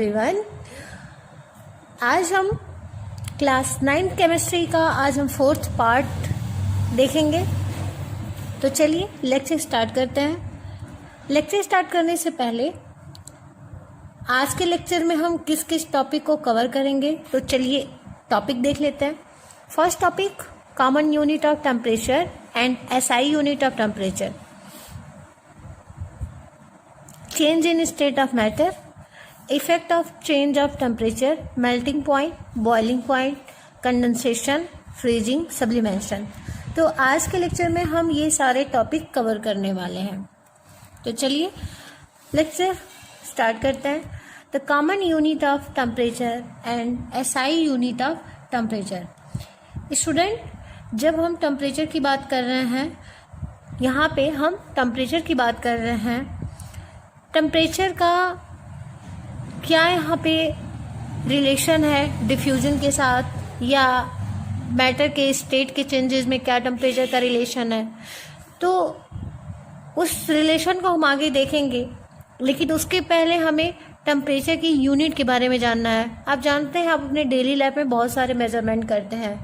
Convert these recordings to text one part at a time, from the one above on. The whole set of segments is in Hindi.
एवरीवन। आज हम क्लास 9 केमिस्ट्री का हम 4th पार्ट देखेंगे। तो चलिए लेक्चर स्टार्ट करते हैं। लेक्चर स्टार्ट करने से पहले आज के लेक्चर में हम किस किस टॉपिक को कवर करेंगे, तो चलिए टॉपिक देख लेते हैं। First topic, common unit of temperature and SI unit of temperature, change in state of matter, effect of change of temperature, melting point, boiling point, condensation, freezing, sublimation। तो आज के लेक्चर में हम ये सारे टॉपिक कवर करने वाले हैं। तो चलिए लेक्चर स्टार्ट करते हैं। The common unit of temperature and SI unit of temperature. Student, जब हम टेम्परेचर की बात कर रहे हैं, यहाँ पे हम टेम्परेचर की बात कर रहे हैं, टेम्परेचर का क्या यहाँ पे रिलेशन है डिफ्यूजन के साथ, या मैटर के स्टेट के चेंजेस में क्या टेम्परेचर का रिलेशन है, तो उस रिलेशन को हम आगे देखेंगे। लेकिन उसके पहले हमें टेम्परेचर की यूनिट के बारे में जानना है। आप जानते हैं, आप अपने डेली लाइफ में बहुत सारे मेजरमेंट करते हैं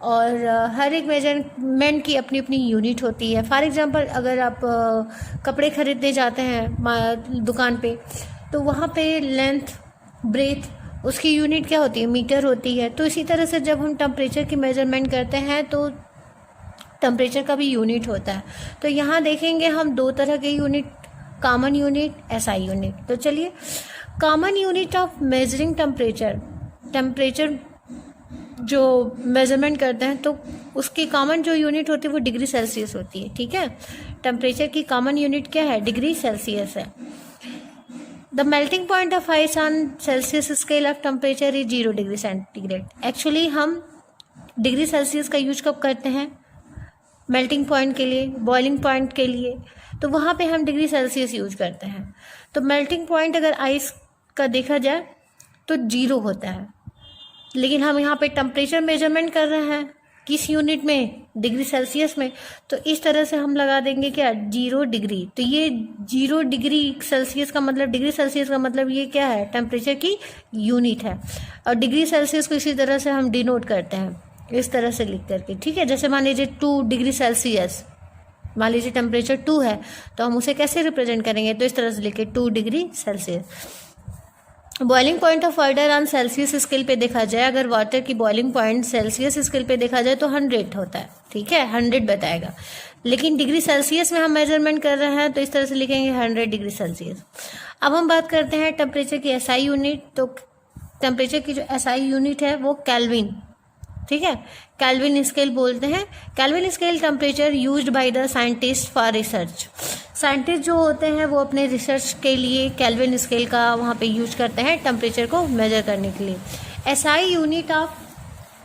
और हर एक मेजरमेंट की अपनी अपनी यूनिट होती है। फॉर एग्जांपल, अगर आप कपड़े खरीदने जाते हैं दुकान पे, तो वहाँ पे लेंथ, ब्रेथ, उसकी यूनिट क्या होती है? मीटर होती है। तो इसी तरह से जब हम टेम्परेचर की मेजरमेंट करते हैं तो टेम्परेचर का भी यूनिट होता है। तो यहाँ देखेंगे हम दो तरह के unit, common unit, SI unit. तो चलिए, common unit of measuring temperature, temperature जो मेजरमेंट करते हैं तो उसकी कॉमन जो यूनिट होती है वो डिग्री सेल्सियस होती है। ठीक है, टेम्परेचर की कॉमन यूनिट क्या है? डिग्री सेल्सियस है। The melting point of ice on Celsius scale of temperature is 0 degree centigrade. Actually हम डिग्री सेल्सियस का यूज कब करते हैं? मेल्टिंग पॉइंट के लिए, बॉइलिंग पॉइंट के लिए, तो वहाँ पे हम डिग्री सेल्सियस यूज करते हैं। तो मेल्टिंग पॉइंट अगर आइस का देखा जाए तो 0 होता है, लेकिन हम यहाँ पे टेम्परेचर मेजरमेंट कर रहे हैं किस यूनिट में? डिग्री सेल्सियस में। तो इस तरह से हम लगा देंगे क्या? 0 डिग्री। तो ये 0 डिग्री सेल्सियस का मतलब, डिग्री सेल्सियस का मतलब ये क्या है? टेम्परेचर की यूनिट है। और डिग्री सेल्सियस को इसी तरह से हम डिनोट करते हैं, इस तरह से लिख करके। ठीक है, जैसे मान लीजिए 2 डिग्री सेल्सियस, मान लीजिए टेम्परेचर 2 है, तो हम उसे कैसे रिप्रेजेंट करेंगे? तो इस तरह से लिखे 2 degree Celsius. Boiling point of water on Celsius scale पे देखा जाए, अगर वाटर की बॉइलिंग पॉइंट सेल्सियस स्केल पे देखा जाए तो 100 होता है। ठीक है, 100 बताएगा। लेकिन डिग्री सेल्सियस में हम मेजरमेंट कर रहे हैं तो इस तरह से लिखेंगे 100 डिग्री सेल्सियस। अब हम बात करते हैं टेम्परेचर की एसआई यूनिट। तो टेम्परेचर की जो एसआई यूनिट है वो केल्विन। ठीक है, केल्विन स्केल बोलते हैं। Kelvin scale temperature used by the scientist for research. Scientist जो होते हैं वो अपने रिसर्च के लिए केल्विन स्केल का वहाँ पे यूज करते हैं टेम्परेचर को मेजर करने के लिए। SI unit of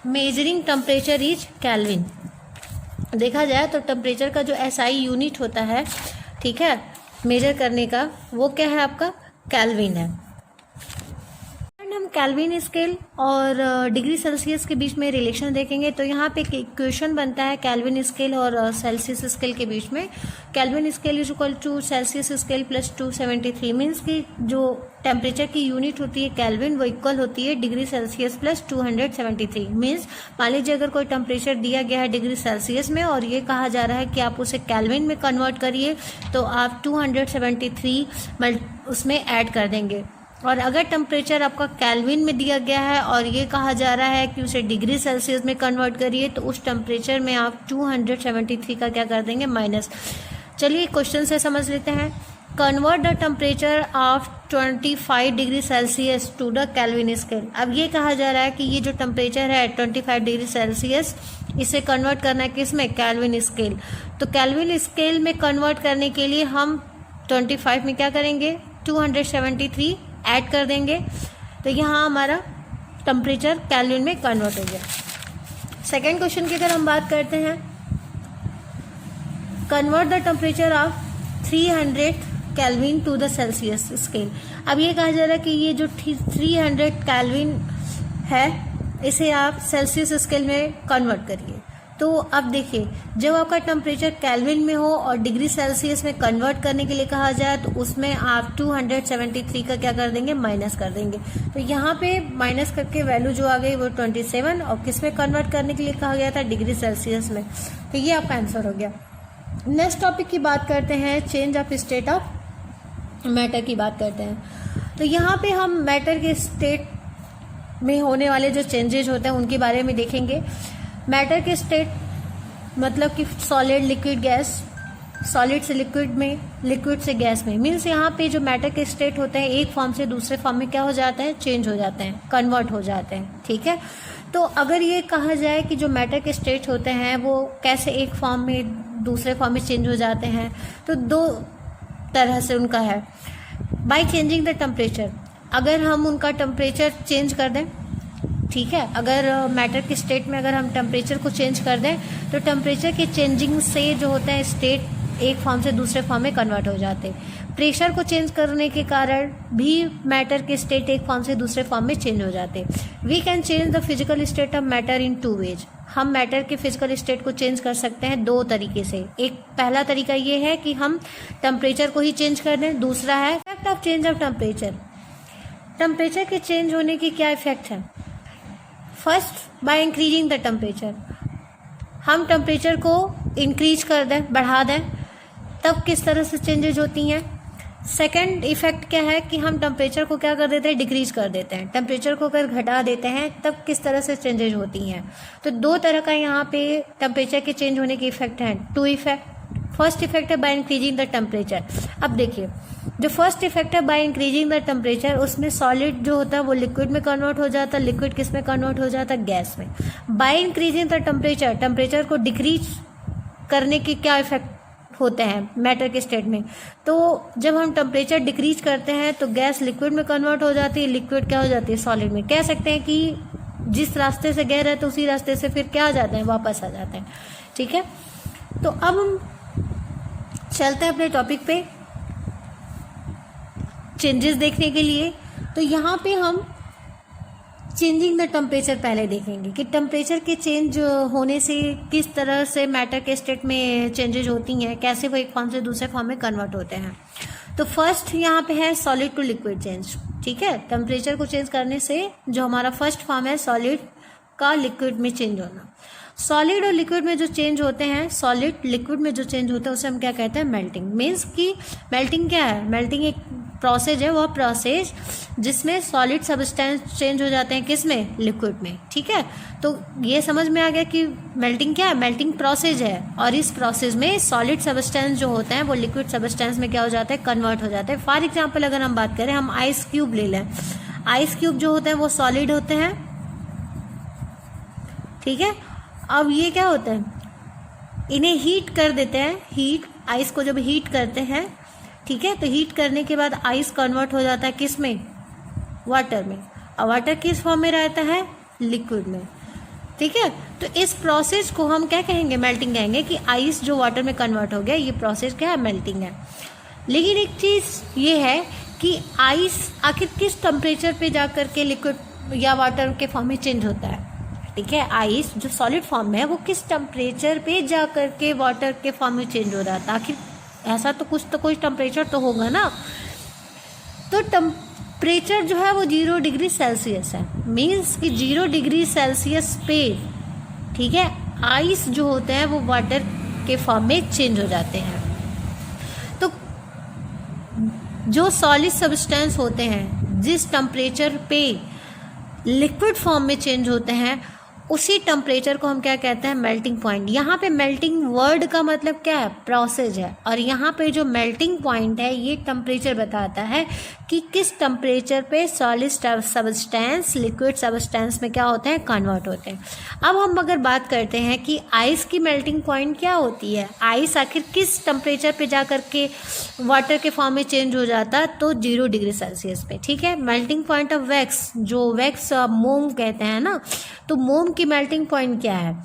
measuring temperature is kelvin. देखा जाए तो टेम्परेचर का जो एसआई यूनिट होता है, ठीक है, मेजर करने का, वो क्या है? आपका केल्विन है। हम केल्विन स्केल और डिग्री सेल्सियस के बीच में रिलेशन देखेंगे। तो यहाँ पे एक इक्वेशन बनता है केल्विन स्केल और सेल्सियस स्केल के बीच में। Kelvin scale is equal to Celsius scale plus 273, means की जो टेम्परेचर की यूनिट होती है केल्विन, वो इक्वल होती है डिग्री सेल्सियस प्लस 273। मीन्स मान लीजिए अगर कोई टेम्परेचर दिया गया है डिग्री सेल्सियस में और ये कहा जा रहा है कि आप उसे केल्विन में कन्वर्ट करिए, तो आप 273 उसमें ऐड कर देंगे। और अगर टेम्परेचर आपका केल्विन में दिया गया है और ये कहा जा रहा है कि उसे डिग्री सेल्सियस में कन्वर्ट करिए, तो उस टेम्परेचर में आप 273 का क्या कर देंगे? माइनस। चलिए क्वेश्चन से समझ लेते हैं। Convert the temperature of 25 degree Celsius to the Kelvin scale. अब ये कहा जा रहा है कि ये जो टेम्परेचर है 25 डिग्री सेल्सियस, इसे कन्वर्ट करना है किस में? Kelvin scale. तो केल्विन स्केल में कन्वर्ट करने के लिए हम 25 में क्या करेंगे? 273 ऐड कर देंगे। तो यहाँ हमारा टेम्परेचर केल्विन में कन्वर्ट हो गया। सेकेंड क्वेश्चन की अगर हम बात करते हैं, convert the temperature of 300 Kelvin to the Celsius scale. अब ये कहा जा रहा है कि ये जो 300 केल्विन है, इसे आप सेल्सियस स्केल में कन्वर्ट करिए। तो अब देखिए, जब आपका टेम्परेचर केल्विन में हो और डिग्री सेल्सियस में कन्वर्ट करने के लिए कहा जाए तो उसमें आप 273 का क्या कर देंगे, माइनस कर देंगे। तो यहाँ पे माइनस करके वैल्यू जो आ गई वो 27, और किस में कन्वर्ट करने के लिए कहा गया था, डिग्री सेल्सियस में। तो ये आपका आंसर हो गया। नेक्स्ट टॉपिक की बात करते हैं, change of state of matter की बात करते हैं। तो यहाँ पे हम मैटर के स्टेट में होने वाले जो चेंजेज होते हैं उनके बारे में देखेंगे। मैटर के स्टेट मतलब कि सॉलिड, लिक्विड, गैस, सॉलिड से लिक्विड में, लिक्विड से गैस में, मीन्स यहाँ पे जो मैटर के स्टेट होते हैं एक फॉर्म से दूसरे फॉर्म में क्या हो जाता है, चेंज हो जाते हैं, कन्वर्ट हो जाते हैं। ठीक है, तो अगर ये कहा जाए कि जो मैटर के स्टेट होते हैं वो कैसे एक फॉर्म में दूसरे फॉर्म में चेंज हो जाते हैं, तो दो तरह से उनका है। बाय चेंजिंग द टेम्परेचर, अगर हम उनका टेम्परेचर चेंज कर दें, ठीक है, अगर मैटर के स्टेट में अगर हम टेम्परेचर को चेंज कर दें तो टेम्परेचर के चेंजिंग से जो होता है स्टेट एक फॉर्म से दूसरे फॉर्म में कन्वर्ट हो जाते हैं। प्रेशर को चेंज करने के कारण भी मैटर के स्टेट एक फॉर्म से दूसरे फॉर्म में चेंज हो जाते हैं। We can change the physical state of matter in 2 ways, हम मैटर के फिजिकल स्टेट को चेंज कर सकते हैं 2 तरीके से। एक पहला तरीका ये है कि हम टेम्परेचर को ही चेंज कर दें, दूसरा है effect of change of temperature. Temperature के चेंज होने की क्या इफेक्ट है? First, by increasing the temperature, हम टेम्परेचर को इंक्रीज कर दें, बढ़ा दें, तब किस तरह से चेंजेज होती हैं। सेकेंड इफेक्ट क्या है कि हम टेम्परेचर को क्या कर देते हैं, डिक्रीज कर देते हैं, टेम्परेचर को अगर घटा देते हैं तब किस तरह से चेंजेज होती हैं। तो 2 तरह का यहाँ पे टेम्परेचर के चेंज होने के इफेक्ट हैं, 2 इफेक्ट। फर्स्ट इफेक्ट है बाय इंक्रीजिंग द टेम्परेचर। अब देखिए, जो फर्स्ट इफेक्ट है बाय इंक्रीजिंग द टेम्परेचर, उसमें सॉलिड जो होता है वो लिक्विड में कन्वर्ट हो जाता है, लिक्विड किस में कन्वर्ट हो जाता है, गैस में। By increasing the temperature, temperature को डिक्रीज करने के क्या इफेक्ट होते हैं मैटर के स्टेट में, तो जब हम टेम्परेचर डिक्रीज करते हैं तो गैस लिक्विड में कन्वर्ट हो जाती है, लिक्विड क्या हो जाती है, सॉलिड में। कह सकते हैं कि जिस रास्ते से गए रहे तो उसी रास्ते से फिर क्या आ जाते हैं, वापस आ जाते हैं। ठीक है, तो अब हम चलते हैं अपने टॉपिक पे चेंजेस देखने के लिए। तो यहाँ पे हम चेंजिंग द टेम्परेचर पहले देखेंगे कि टेम्परेचर के चेंज होने से किस तरह से मैटर के स्टेट में चेंजेस होती हैं, कैसे वो एक फॉर्म से दूसरे फॉर्म में कन्वर्ट होते हैं। तो फर्स्ट यहाँ पे है सॉलिड टू लिक्विड चेंज। ठीक है, टेम्परेचर को चेंज करने से जो हमारा फर्स्ट फॉर्म है सॉलिड का लिक्विड में चेंज होना। सॉलिड और लिक्विड में जो चेंज होते हैं, सॉलिड लिक्विड में जो चेंज होता है उसे हम क्या कहते हैं, मेल्टिंग। मीन्स कि मेल्टिंग क्या है, मेल्टिंग एक प्रोसेस है, वह प्रोसेस जिसमें सॉलिड सब्सटेंस चेंज हो जाते हैं, किस में, लिक्विड में। ठीक है, तो ये समझ में आ गया कि मेल्टिंग क्या है, मेल्टिंग प्रोसेस है, और इस प्रोसेस में सॉलिड सब्सटेंस जो होते हैं वो लिक्विड सब्सटेंस में क्या हो जाता है, कन्वर्ट हो जाते हैं। फॉर एग्जाम्पल अगर हम बात करें, हम आइस क्यूब ले लें, आइस क्यूब जो होते हैं वो सॉलिड होते हैं। ठीक है, अब ये क्या होता है, इन्हें हीट कर देते हैं, हीट, आइस को जब हीट करते हैं, ठीक है, तो हीट करने के बाद आइस कन्वर्ट हो जाता है किस में, वाटर में, और वाटर किस फॉर्म में रहता है, लिक्विड में। ठीक है, तो इस प्रोसेस को हम क्या कहेंगे, मेल्टिंग कहेंगे, कि आइस जो वाटर में कन्वर्ट हो गया, ये प्रोसेस क्या है, मेल्टिंग है। लेकिन एक चीज़ ये है कि आइस आखिर किस टेम्परेचर पे जा कर के लिक्विड या वाटर के फॉर्म में चेंज होता है। ठीक है, आइस जो सॉलिड फॉर्म में है वो किस टेम्परेचर पे जा कर के वाटर के फॉर्म में चेंज हो रहा था, आखिर ऐसा तो कोई टेम्परेचर तो होगा ना। तो टेम्परेचर जो है वो 0 डिग्री सेल्सियस है, मीन्स कि 0 डिग्री सेल्सियस पे, ठीक है, आइस जो होते हैं वो वाटर के फॉर्म में चेंज हो जाते हैं। तो जो सॉलिड सब्सटेंस होते हैं जिस टेम्परेचर पे लिक्विड फॉर्म में चेंज होते हैं, उसी टेम्परेचर को हम क्या कहते हैं, मेल्टिंग पॉइंट। यहाँ पे मेल्टिंग वर्ड का मतलब क्या है, प्रोसेस है, और यहाँ पे जो मेल्टिंग पॉइंट है ये टेम्परेचर बताता है कि किस टेम्परेचर पे सॉलिड सब्सटेंस लिक्विड सब्सटेंस में क्या होते हैं, कन्वर्ट होते हैं। अब हम अगर बात करते हैं कि आइस की मेल्टिंग पॉइंट क्या होती है, आइस आखिर किस टेम्परेचर पे जा कर के वाटर के फॉर्म में चेंज हो जाता, तो 0 डिग्री सेल्सियस पे। ठीक है, मेल्टिंग पॉइंट ऑफ वैक्स, जो वैक्स मोम कहते हैं ना, तो मोम की मेल्टिंग पॉइंट क्या है,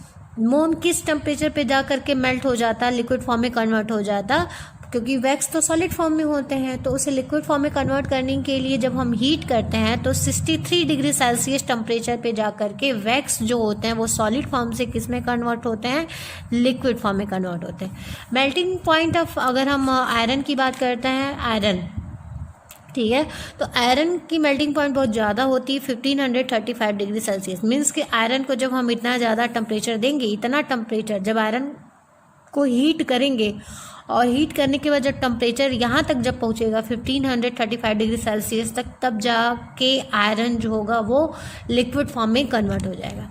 मोम किस टेम्परेचर पे जा करके मेल्ट हो जाता, लिक्विड फॉर्म में कन्वर्ट हो जाता, क्योंकि वैक्स तो सॉलिड फॉर्म में होते हैं, तो उसे लिक्विड फॉर्म में कन्वर्ट करने के लिए जब हम हीट करते हैं तो 63 डिग्री सेल्सियस टेम्परेचर पे जा करके वैक्स जो होते हैं वो सॉलिड फॉर्म से किस में कन्वर्ट होते हैं, लिक्विड फॉर्म में कन्वर्ट होते हैं। मेल्टिंग पॉइंट ऑफ अगर हम आयरन की बात करते हैं, आयरन, ठीक है, तो आयरन की मेल्टिंग पॉइंट बहुत ज़्यादा होती है 1535 डिग्री सेल्सियस। मीन्स कि आयरन को जब हम इतना ज़्यादा टेम्परेचर देंगे, इतना टेम्परेचर जब आयरन को हीट करेंगे और हीट करने के बाद जब टेम्परेचर यहाँ तक जब पहुँचेगा 1535 डिग्री सेल्सियस तक, तब जाके आयरन जो होगा वो लिक्विड फॉर्म में कन्वर्ट हो जाएगा।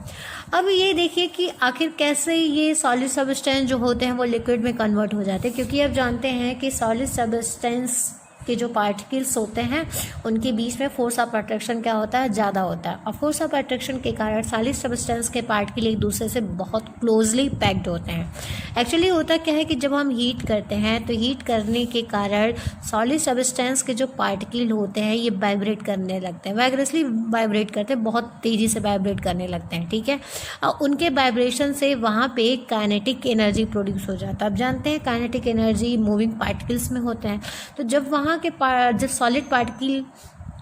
अब ये देखिए कि आखिर कैसे ये सॉलिड सब्सटेंस जो होते हैं वो लिक्विड में कन्वर्ट हो जाते हैं, क्योंकि अब जानते हैं कि सॉलिड सब्सटेंस के जो पार्टिकल्स होते हैं उनके बीच में फोर्स ऑफ अट्रैक्शन क्या होता है, ज़्यादा होता है, और फोर्स ऑफ अट्रैक्शन के कारण सॉलिड सब्सटेंस के पार्टिकल एक दूसरे से बहुत क्लोजली पैक्ड होते हैं। एक्चुअली होता क्या है कि जब हम हीट करते हैं तो हीट करने के कारण सॉलिड सब्सटेंस के जो पार्टिकल होते हैं ये वाइब्रेट करने लगते हैं, वाइब्रेसली वाइब्रेट करते हैं, बहुत तेज़ी से वाइब्रेट करने लगते हैं, ठीक है। और उनके वाइब्रेशन से वहाँ पे काइनेटिक एनर्जी प्रोड्यूस हो जाता है। अब जानते हैं काइनेटिक एनर्जी मूविंग पार्टिकल्स में होते हैं, तो जब वहाँ के जब सॉलिड पार्टिकल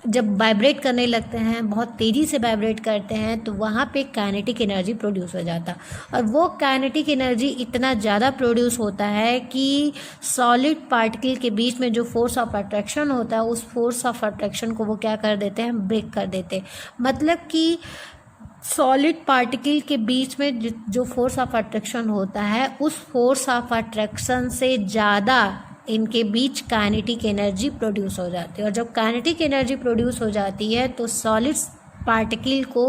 जब वाइब्रेट करने लगते हैं, बहुत तेज़ी से वाइब्रेट करते हैं, तो वहाँ पे काइनेटिक एनर्जी प्रोड्यूस हो जाता है। और वो काइनेटिक एनर्जी इतना ज़्यादा प्रोड्यूस होता है कि सॉलिड पार्टिकल के बीच में जो फोर्स ऑफ अट्रैक्शन होता है उस फोर्स ऑफ अट्रैक्शन को वो क्या कर देते हैं, ब्रेक कर देते हैं। मतलब कि सॉलिड पार्टिकल के बीच में जो फोर्स ऑफ अट्रैक्शन होता है उस फोर्स ऑफ अट्रैक्शन से ज़्यादा इनके बीच काइनेटिक एनर्जी प्रोड्यूस हो जाती है। और जब काइनेटिक एनर्जी प्रोड्यूस हो जाती है तो सॉलिड पार्टिकल को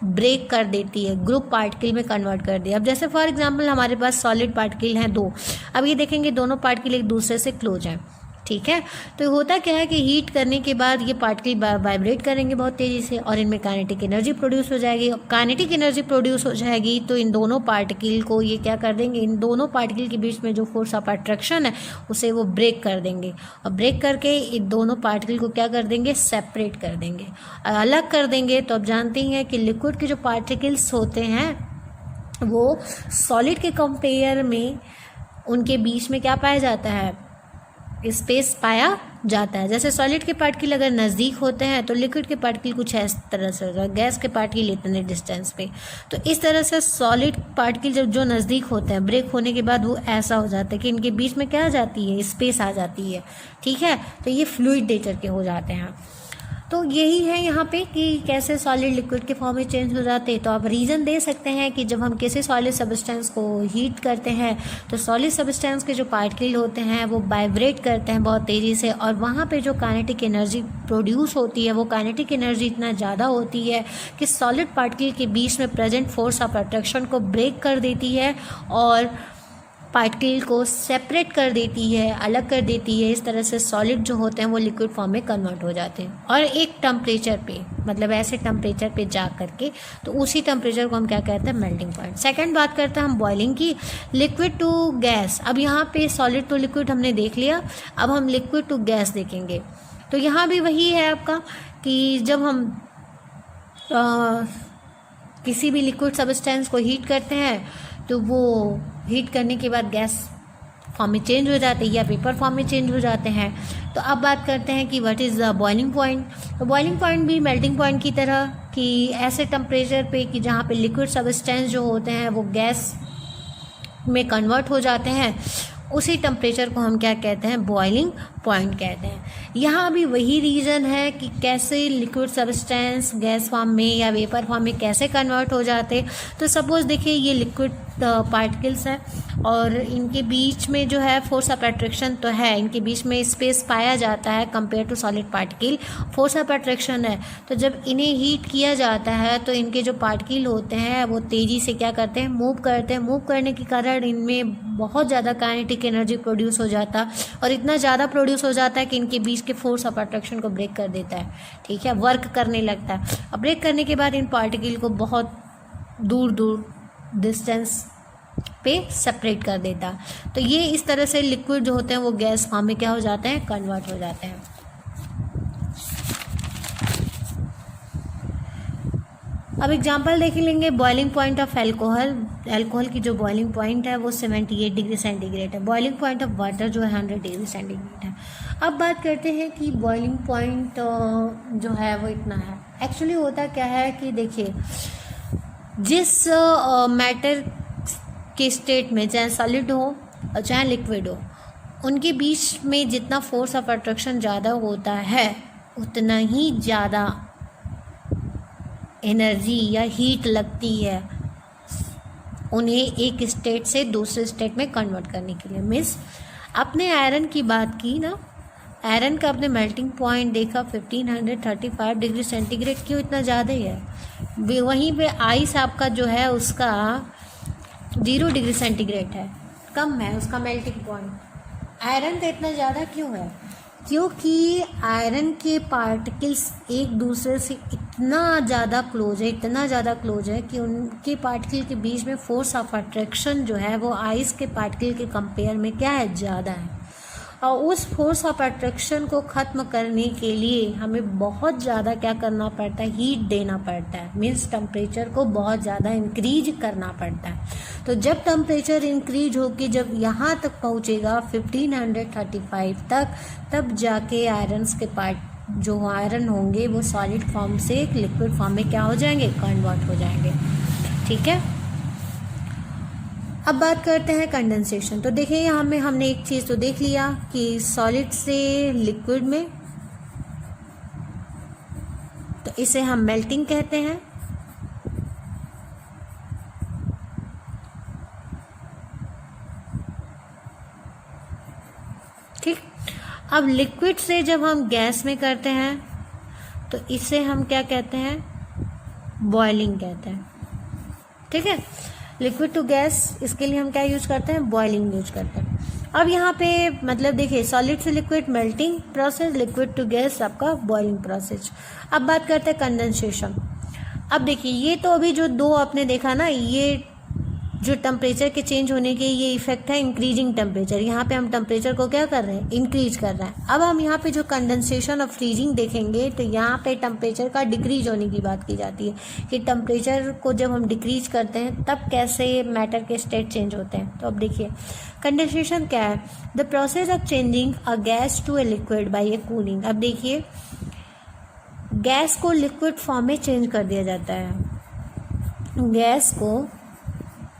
ब्रेक कर देती है, ग्रुप पार्टिकल में कन्वर्ट कर दिया। अब जैसे फॉर एग्जांपल हमारे पास सॉलिड पार्टिकल हैं दो, अब ये देखेंगे दोनों पार्टिकल एक दूसरे से क्लोज हैं, ठीक है। तो होता क्या है कि हीट करने के बाद ये पार्टिकल वाइब्रेट करेंगे बहुत तेज़ी से और इनमें काइनेटिक एनर्जी प्रोड्यूस हो जाएगी। काइनेटिक एनर्जी प्रोड्यूस हो जाएगी तो इन दोनों पार्टिकल को ये क्या कर देंगे, इन दोनों पार्टिकल के बीच में जो फोर्स ऑफ अट्रैक्शन है उसे वो ब्रेक कर देंगे, और ब्रेक करके इन दोनों पार्टिकल को क्या कर देंगे, सेपरेट कर देंगे, अलग कर देंगे। तो अब जानते हैं कि लिक्विड के जो पार्टिकल्स होते हैं वो सॉलिड के कंपेयर में उनके बीच में क्या पाया जाता है, स्पेस पाया जाता है। जैसे सॉलिड के पार्टिकल अगर नज़दीक होते हैं तो लिक्विड के पार्टिकल कुछ इस तरह से होता है, गैस के पार्टिकल इतने डिस्टेंस पे। तो इस तरह से सॉलिड पार्टिकल जब जो नज़दीक होते हैं ब्रेक होने के बाद वो ऐसा हो जाता है कि इनके बीच में क्या आ जाती है, स्पेस आ जाती है, ठीक है। तो ये फ्लूइड नेचर के हो जाते हैं। तो यही है यहाँ पे कि कैसे सॉलिड लिक्विड के फॉर्म में चेंज हो जाते हैं। तो आप रीज़न दे सकते हैं कि जब हम किसी सॉलिड सब्सटेंस को हीट करते हैं तो सॉलिड सब्सटेंस के जो पार्टिकल होते हैं वो वाइब्रेट करते हैं बहुत तेज़ी से, और वहाँ पे जो काइनेटिक एनर्जी प्रोड्यूस होती है वो काइनेटिक एनर्जी इतना ज़्यादा होती है कि सॉलिड पार्टिकल के बीच में प्रेजेंट फोर्स ऑफ अट्रैक्शन को ब्रेक कर देती है और पार्टिकल को सेपरेट कर देती है, अलग कर देती है। इस तरह से सॉलिड जो होते हैं वो लिक्विड फॉर्म में कन्वर्ट हो जाते हैं, और एक टेम्परेचर पे, मतलब ऐसे टेम्परेचर पे जा करके, तो उसी टेम्परेचर को हम क्या कहते हैं, मेल्टिंग पॉइंट। सेकंड बात करते हैं हम बॉइलिंग की, लिक्विड टू गैस। अब यहाँ पे सॉलिड टू लिक्विड हमने देख लिया, अब हम लिक्विड टू गैस देखेंगे। तो यहाँ भी वही है आपका कि जब हम किसी भी लिक्विड सब्सटेंस को हीट करते हैं तो वो हीट करने के बाद गैस फॉर्म में चेंज हो जाते हैं या वेपर फॉर्म में चेंज हो जाते हैं। तो अब बात करते हैं कि what is the boiling point. तो बॉइलिंग पॉइंट भी मेल्टिंग पॉइंट की तरह कि ऐसे टेम्परेचर पे कि जहाँ पे लिक्विड सब्सटेंस जो होते हैं वो गैस में कन्वर्ट हो जाते हैं, उसी टेम्परेचर को हम क्या कहते हैं, बॉइलिंग पॉइंट कहते हैं। यहाँ भी वही रीज़न है कि कैसे लिक्विड सब्सटेंस गैस फॉर्म में या वेपर फॉर्म में कैसे कन्वर्ट हो जाते। तो सपोज़ देखिए ये लिक्विड पार्टिकल्स हैं और इनके बीच में जो है फोर्स ऑफ अट्रैक्शन तो है, इनके बीच में स्पेस पाया जाता है compare to solid particle, force of attraction है। तो जब इन्हें हीट किया जाता है तो इनके जो पार्टिकल होते हैं वो तेज़ी से क्या करते हैं, मूव करते हैं। मूव करने के कारण इनमें बहुत ज़्यादा काइनेटिक एनर्जी प्रोड्यूस हो जाता है, और इतना ज़्यादा प्रोड्यूस हो जाता है कि इनके बीच के फोर्स ऑफ अट्रैक्शन को ब्रेक कर देता है, ठीक है, वर्क करने लगता है। अब ब्रेक करने के बाद इन पार्टिकल को बहुत दूर दूर डिस्टेंस पे सेपरेट कर देता। तो ये इस तरह से लिक्विड जो होते हैं वो गैस फॉर्म में क्या हो जाते हैं, कन्वर्ट हो जाते हैं। अब एग्जांपल देख लेंगे। Boiling point of alcohol, alcohol की जो बॉइलिंग पॉइंट है वो 78 डिग्री सेंटीग्रेड है। बॉइलिंग पॉइंट ऑफ वाटर जो है 100 डिग्री सेंटीग्रेड है। अब बात करते हैं कि बॉइलिंग पॉइंट जो है वो इतना है। एक्चुअली होता क्या है कि देखिए, जिस मैटर के स्टेट में चाहे सॉलिड हो और चाहे लिक्विड हो, उनके बीच में जितना फोर्स ऑफ अट्रैक्शन ज़्यादा होता है उतना ही ज़्यादा एनर्जी या हीट लगती है उन्हें एक स्टेट से दूसरे स्टेट में कन्वर्ट करने के लिए। मीन्स आपने आयरन की बात की ना, आयरन का आपने मेल्टिंग पॉइंट देखा 1535 डिग्री सेंटीग्रेड, क्यों इतना ज़्यादा ही है। वहीं पे आइस आपका जो है उसका 0 डिग्री सेंटीग्रेड है, कम है उसका मेल्टिंग पॉइंट। आयरन का इतना ज़्यादा क्यों है? क्योंकि आयरन के पार्टिकल्स एक दूसरे से इतना ज़्यादा क्लोज है कि उनके पार्टिकल के बीच में फोर्स ऑफ अट्रैक्शन जो है वो आइस के पार्टिकल के कंपेयर में क्या है, ज़्यादा है। और उस फोर्स ऑफ अट्रैक्शन को ख़त्म करने के लिए हमें बहुत ज़्यादा क्या करना पड़ता है, हीट देना पड़ता है। मीन्स टेम्परेचर को बहुत ज़्यादा इंक्रीज करना पड़ता है। तो जब टेम्परेचर इंक्रीज होकर जब यहाँ तक पहुँचेगा 1535 तक, तब जाके आयरन्स के पार्ट जो आयरन होंगे वो सॉलिड फॉर्म से एक लिक्विड फॉर्म में क्या हो जाएंगे, कन्वर्ट हो जाएंगे। ठीक है। अब बात करते हैं कंडेंसेशन। तो देखिए यहाँ में हमने एक चीज़ तो देख लिया कि सॉलिड से लिक्विड में, तो इसे हम मेल्टिंग कहते हैं। ठीक। अब लिक्विड से जब हम गैस में करते हैं तो इसे हम क्या कहते हैं, बॉइलिंग कहते हैं। ठीक है। लिक्विड टू गैस, इसके लिए हम क्या यूज करते हैं, बॉइलिंग यूज करते हैं। अब यहाँ पे मतलब देखिए, सॉलिड से liquid melting process, liquid to gas आपका बॉइलिंग प्रोसेस। अब बात करते हैं कंडेंसेशन। अब देखिए, ये तो अभी जो दो आपने देखा ना, ये जो टेम्परेचर के चेंज होने के ये इफेक्ट है इंक्रीजिंग टेम्परेचर। यहाँ पे हम टेम्परेचर को क्या कर रहे हैं, इंक्रीज कर रहे हैं। अब हम यहाँ पे जो कंडेंसेशन और फ्रीजिंग देखेंगे तो यहाँ पे टेम्परेचर का डिक्रीज होने की बात की जाती है कि टेम्परेचर को जब हम डिक्रीज करते हैं तब कैसे मैटर के स्टेट चेंज होते हैं। तो अब देखिए, कंडेंसेशन क्या है, the process of changing a gas to a liquid by a cooling. अब देखिए, गैस को लिक्विड फॉर्म में चेंज कर दिया जाता है, गैस को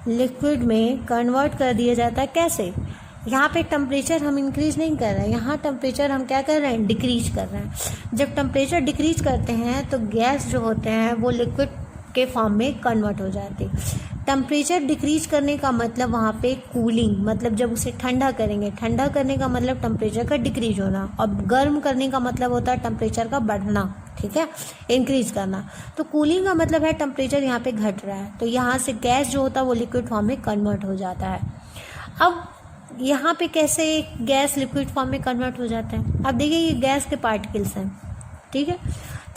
लिक्विड में कन्वर्ट कर दिया जाता है। कैसे? यहाँ पे टेम्परेचर हम इंक्रीज नहीं कर रहे हैं, यहाँ टेम्परेचर हम क्या कर रहे हैं, डिक्रीज कर रहे हैं। जब टेम्परेचर डिक्रीज करते हैं तो गैस जो होते हैं वो लिक्विड के फॉर्म में कन्वर्ट हो जाते हैं। टेम्परेचर डिक्रीज करने का मतलब वहाँ पे कूलिंग, मतलब जब उसे ठंडा करेंगे, ठंडा करने का मतलब टेम्परेचर का डिक्रीज होना, और गर्म करने का मतलब होता है टेम्परेचर का बढ़ना। ठीक है, इंक्रीज करना। तो कूलिंग का मतलब है टेम्परेचर यहाँ पे घट रहा है, तो यहाँ से गैस जो होता है वो लिक्विड फॉर्म में कन्वर्ट हो जाता है। अब यहाँ पे कैसे गैस लिक्विड फॉर्म में कन्वर्ट हो जाता है? अब देखिए, ये गैस के पार्टिकल्स हैं। ठीक है।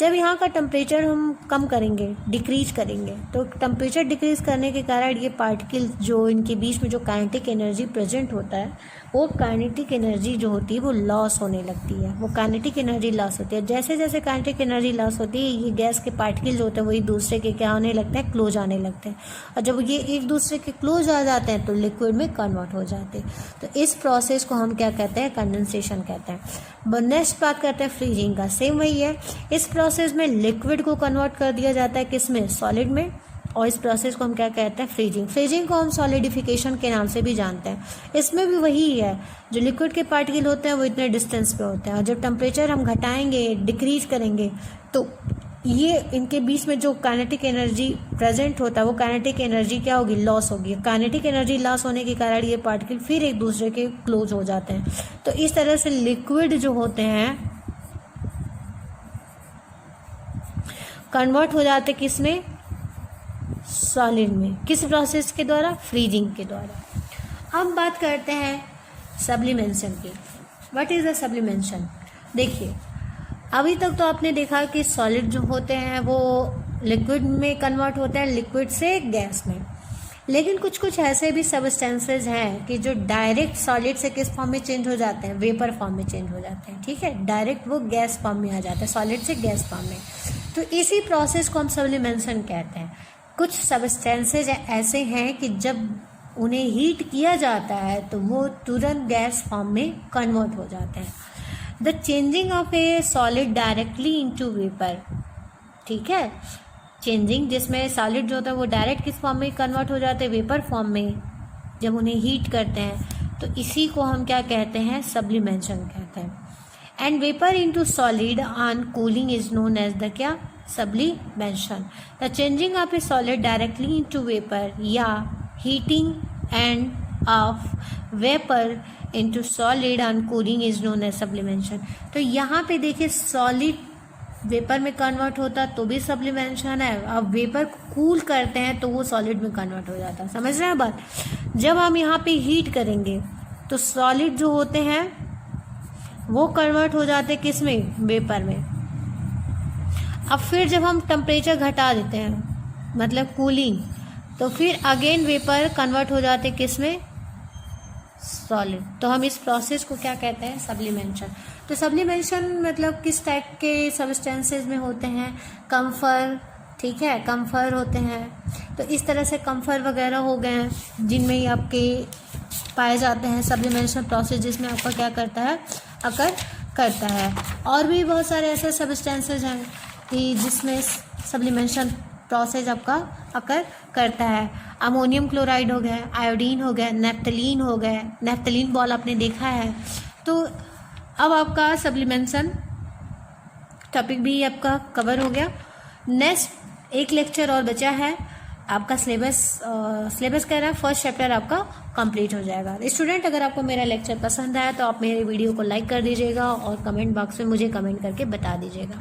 जब यहाँ का टेम्परेचर हम कम करेंगे, डिक्रीज करेंगे, तो टेम्परेचर डिक्रीज करने के कारण ये पार्टिकल जो इनके बीच में जो काइनेटिक एनर्जी प्रेजेंट होता है, वो काइनेटिक एनर्जी जो होती है वो लॉस होने लगती है, वो काइनेटिक एनर्जी लॉस होती है। जैसे जैसे काइनेटिक एनर्जी लॉस होती है, ये गैस के पार्टिकल जो होते हैं वो एक दूसरे के क्या होने लगते हैं, क्लोज आने लगते हैं। और जब ये एक दूसरे के क्लोज आ जाते हैं तो लिक्विड में कन्वर्ट हो जाते हैं। तो इस प्रोसेस को हम क्या कहते हैं, कंडेंसेशन कहते हैं। नेक्स्ट बात करते हैं फ्रीजिंग का। सेम वही है, इस प्रोसेस में लिक्विड को कन्वर्ट कर दिया जाता है किसमें, सॉलिड में, और इस प्रोसेस को हम क्या कहते हैं, फ्रीजिंग। फ्रीजिंग को हम सॉलिडिफिकेशन के नाम से भी जानते हैं। इसमें भी वही है, जो लिक्विड के पार्टिकल होते हैं वो इतने डिस्टेंस पे होते हैं, और जब टेम्परेचर हम घटाएंगे, डिक्रीज करेंगे, तो ये इनके बीच में जो काइनेटिक एनर्जी प्रेजेंट होता है वो काइनेटिक एनर्जी क्या होगी, लॉस होगी। काइनेटिक एनर्जी लॉस होने के कारण ये पार्टिकल फिर एक दूसरे के क्लोज हो जाते हैं। तो इस तरह से लिक्विड जो होते हैं कन्वर्ट हो जाते किस में, सॉलिड में। किस प्रोसेस के द्वारा, फ्रीजिंग के द्वारा। अब बात करते हैं सब्लिमेशन की। What is the sublimation? देखिए, अभी तक तो आपने देखा कि सॉलिड जो होते हैं वो लिक्विड में कन्वर्ट होते हैं, लिक्विड से गैस में। लेकिन कुछ कुछ ऐसे भी सब्सटेंसेज हैं कि जो डायरेक्ट सॉलिड से किस फॉर्म में चेंज हो जाते हैं, वेपर फॉर्म में चेंज हो जाते हैं। ठीक है, डायरेक्ट वो गैस फॉर्म में आ जाते हैं, सॉलिड से गैस फॉर्म में। तो इसी प्रोसेस को हम सब्लिमेशन कहते हैं। कुछ सब्सटेंसेज ऐसे हैं कि जब उन्हें हीट किया जाता है तो वो तुरंत गैस फॉर्म में कन्वर्ट हो जाते हैं। The changing of a solid directly into vapour, ठीक है, चेंजिंग जिसमें सॉलिड जो होता है वो डायरेक्ट किस फॉर्म में कन्वर्ट हो जाते हैं, वेपर फॉर्म में, जब उन्हें हीट करते हैं तो इसी को हम क्या कहते हैं, सब्लिमेशन कहते हैं। And vapour into solid on cooling is known as the क्या, sublimation. The changing of a solid directly into vapour या heating and of vapour into solid on cooling is known as sublimation. तो यहाँ पे देखिए सॉलिड वेपर में कन्वर्ट होता तो भी सब्लिमेशन है, अब वेपर कूल करते हैं तो वो सॉलिड में कन्वर्ट हो जाता है। समझ रहे हैं बात? जब हम यहाँ पे हीट करेंगे तो सॉलिड जो होते हैं वो कन्वर्ट हो जाते हैं किस में, वेपर में। अब फिर जब हम टेम्परेचर घटा देते हैं मतलब कूलिंग, तो फिर अगेन वेपर कन्वर्ट हो जाते किस में, सॉलिड। तो हम इस प्रोसेस को क्या कहते हैं, सब्लिमेशन। तो सब्लिमेशन मतलब किस टाइप के सब्सटेंसेस में होते हैं, कम्फर, ठीक है, कम्फर होते हैं। तो इस तरह से कम्फर वगैरह हो गए हैं जिनमें ही आपके पाए जाते हैं सब्लिमेशन प्रोसेस, जिसमें आपका क्या करता है, अकर करता है। और भी बहुत सारे ऐसे सब्सटेंसेज हैं कि जिसमें सब्लिमेशन प्रोसेस आपका अकर करता है। अमोनियम क्लोराइड हो गया, आयोडीन हो गया, नेफ्थलीन हो गया, नेफ्थलीन बॉल आपने देखा है। तो अब आपका सब्लिमेशन टॉपिक भी आपका कवर हो गया। नेक्स्ट एक लेक्चर और बचा है आपका, सिलेबस कह रहा है फर्स्ट चैप्टर आपका कंप्लीट हो जाएगा। स्टूडेंट, अगर आपको मेरा लेक्चर पसंद आया तो आप मेरे वीडियो को लाइक कर दीजिएगा और कमेंट बॉक्स में मुझे कमेंट करके बता दीजिएगा।